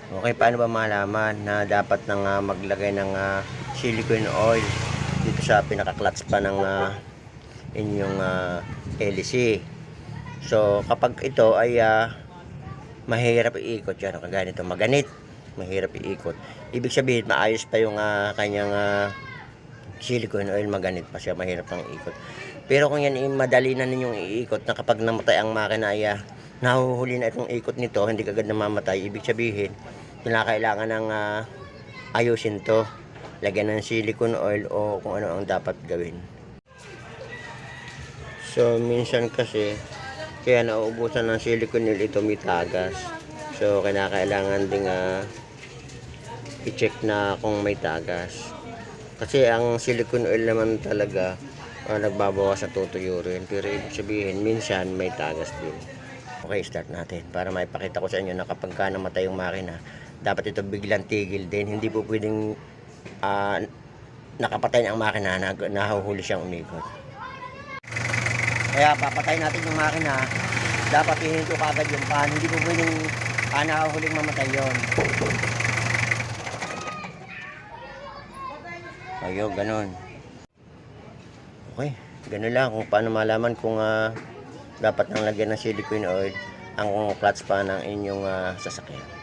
Okay, paano ba malaman na dapat nang maglagay ng silicone oil dito sa pinaka-clutch pa ng inyong LC? So, kapag ito ay mahirap iikot yan, kagaya nito, maganit, mahirap iikot. Ibig sabihin, maayos pa yung kanyang silicone oil, maganit pa siya, mahirap pang iikot. Pero kung yan madali na ninyong iikot na kapag namatay ang makina ay nahuhuli na itong ikot nito, hindi kagad namamatay, ibig sabihin kinakailangan ng ayusin to, lagyan ng silicone oil o kung ano ang dapat gawin. So minsan kasi kaya nauubusan ng silicone oil ito, may tagas. So kinakailangan ding i-check na kung may tagas, kasi ang silicone oil naman talaga nagbabawas sa tutuyo rin, pero ibig sabihin minsan may tagas din. Okay, start natin para maipakita ko sa inyo na kapag namatay yung makina, dapat ito biglang tigil din. Hindi po pwedeng nakapatay na ang makina, nahuhuli siyang umikot. Kaya papatay natin yung makina, dapat hihinto kagad yung pan. Hindi po pwedeng nahuhuling mamatay yon. Ayun, ganun. Okay, ganun lang kung paano malaman kung dapat nang lagyan ng silicone oil ang clutch pa ng inyong sasakyan.